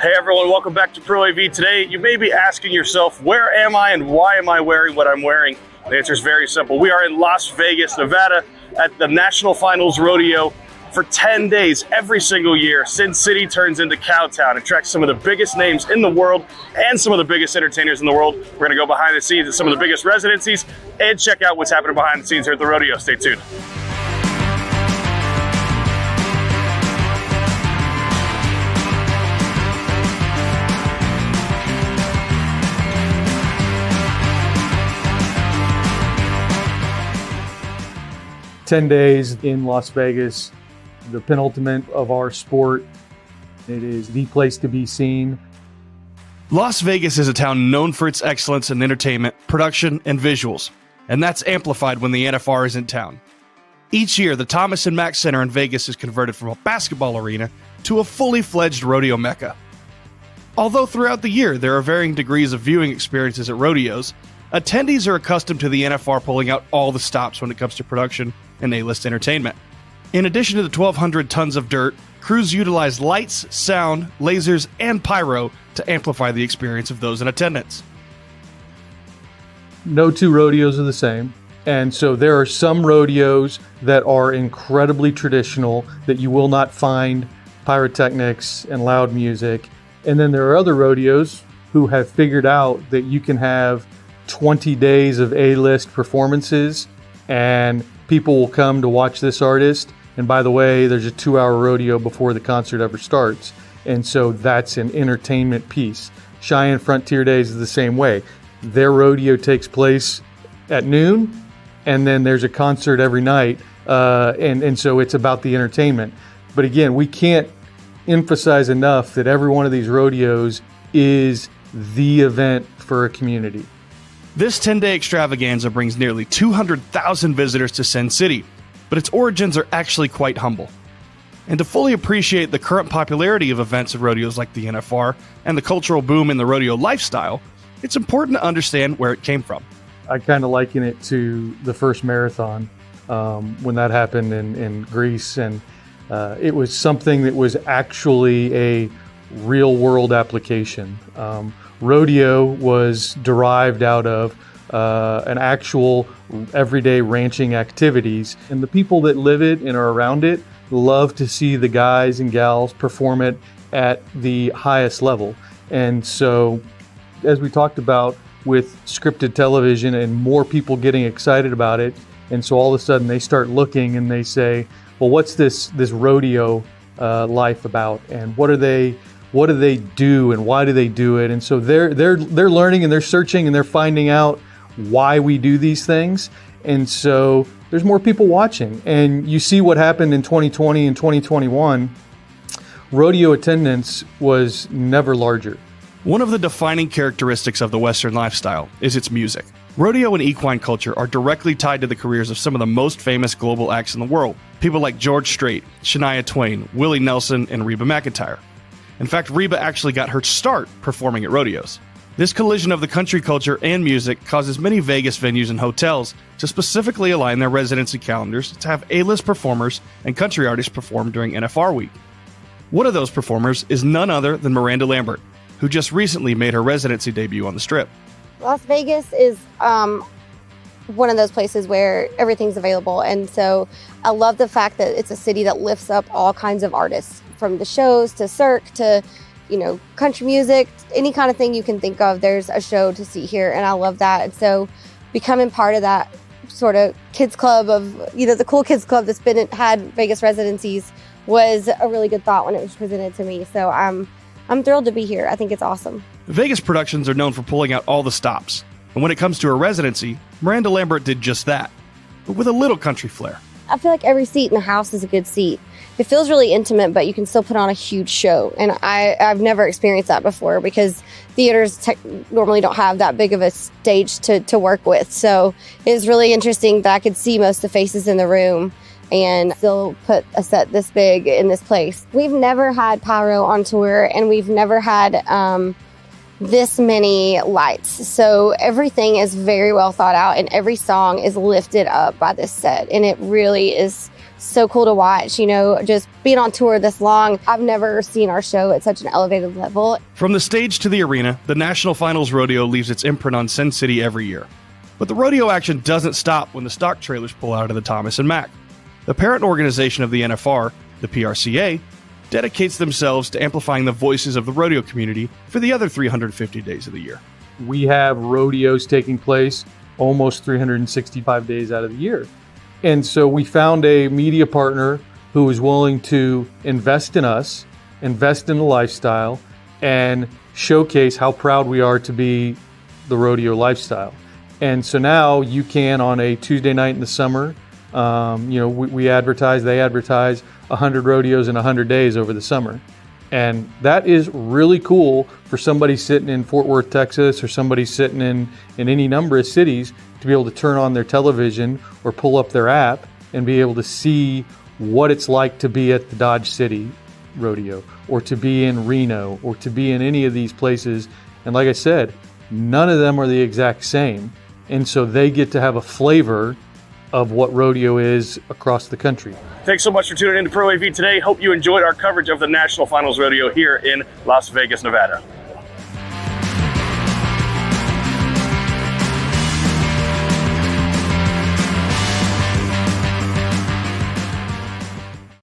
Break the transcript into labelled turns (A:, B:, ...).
A: Hey everyone, welcome back to Pro AV. Today, you may be asking yourself, where am I and why am I wearing what I'm wearing? The answer is very simple. We are in Las Vegas, Nevada at the National Finals Rodeo for 10 days every single year. Sin City turns into Cowtown. It attracts some of the biggest names in the world and some of the biggest entertainers in the world. We're gonna go behind the scenes at some of the biggest residencies and check out what's happening behind the scenes here at the rodeo. Stay tuned.
B: "10 days in Las Vegas, the penultimate of our sport. It is the place to be seen."
C: Las Vegas is a town known for its excellence in entertainment, production, and visuals, and that's amplified when the NFR is in town. Each year, the Thomas and Mack Center in Vegas is converted from a basketball arena to a fully fledged rodeo mecca. Although throughout the year there are varying degrees of viewing experiences at rodeos, attendees are accustomed to the NFR pulling out all the stops when it comes to production and A-list entertainment. In addition to the 1,200 tons of dirt, crews utilize lights, sound, lasers, and pyro to amplify the experience of those in attendance.
B: No two rodeos are the same. And so there are some rodeos that are incredibly traditional that you will not find pyrotechnics and loud music. And then there are other rodeos who have figured out that you can have 20 days of A-list performances and people will come to watch this artist. And by the way, there's a 2-hour rodeo before the concert ever starts. And so that's an entertainment piece. Cheyenne Frontier Days is the same way. Their rodeo takes place at noon, and then there's a concert every night. And so it's about the entertainment. But again, we can't emphasize enough that every one of these rodeos is the event for a community.
C: This 10-day extravaganza brings nearly 200,000 visitors to Sin City, but its origins are actually quite humble. And to fully appreciate the current popularity of events at rodeos like the NFR and the cultural boom in the rodeo lifestyle, it's important to understand where it came from.
B: I kind of liken it to the first marathon when that happened in Greece. And it was something that was actually a real-world application. Rodeo was derived out of an actual everyday ranching activities. And the people that live it and are around it love to see the guys and gals perform it at the highest level. And so, as we talked about with scripted television and more people getting excited about it, and so all of a sudden they start looking and they say, well, what's this rodeo life about? And what do they do and why do they do it? And so they're learning and they're searching and they're finding out why we do these things. And so there's more people watching. And you see what happened in 2020 and 2021. Rodeo attendance was never larger.
C: One of the defining characteristics of the Western lifestyle is its music. Rodeo and equine culture are directly tied to the careers of some of the most famous global acts in the world. People like George Strait, Shania Twain, Willie Nelson, and Reba McEntire. In fact, Reba actually got her start performing at rodeos. This collision of the country culture and music causes many Vegas venues and hotels to specifically align their residency calendars to have A-list performers and country artists perform during NFR week. One of those performers is none other than Miranda Lambert, who just recently made her residency debut on the Strip.
D: Las Vegas is one of those places where everything's available. And so I love the fact that it's a city that lifts up all kinds of artists, from the shows to Cirque to, country music, any kind of thing you can think of, there's a show to see here. And I love that. And so becoming part of that sort of kids club of, the cool kids club that's had Vegas residencies was a really good thought when it was presented to me. So I'm thrilled to be here. I think it's awesome.
C: Vegas productions are known for pulling out all the stops. And when it comes to her residency, Miranda Lambert did just that, but with a little country flair.
D: I feel like every seat in the house is a good seat. It feels really intimate, but you can still put on a huge show. And I've never experienced that before because theaters normally don't have that big of a stage to work with. So it was really interesting that I could see most of the faces in the room and still put a set this big in this place. We've never had pyro on tour, and we've never had this many lights. So everything is very well thought out, and every song is lifted up by this set, and it really is so cool to watch. You know, just being on tour this long, I've never seen our show at such an elevated level.
C: From the stage to the arena, the National Finals Rodeo leaves its imprint on Sin City every year. But the rodeo action doesn't stop when the stock trailers pull out of the Thomas and Mack. The parent organization of the NFR, the PRCA, dedicates themselves to amplifying the voices of the rodeo community for the other 350 days of the year.
B: We have rodeos taking place almost 365 days out of the year. And so we found a media partner who was willing to invest in us, invest in the lifestyle, and showcase how proud we are to be the rodeo lifestyle. And so now you can, on a Tuesday night in the summer, we advertise, they advertise 100 rodeos in 100 days over the summer. And that is really cool for somebody sitting in Fort Worth, Texas, or somebody sitting in any number of cities to be able to turn on their television or pull up their app and be able to see what it's like to be at the Dodge City Rodeo, or to be in Reno, or to be in any of these places. And like I said, none of them are the exact same. And so they get to have a flavor of what rodeo is across the country.
A: Thanks so much for tuning in to Pro AV today. Hope you enjoyed our coverage of the National Finals Rodeo here in Las Vegas, Nevada.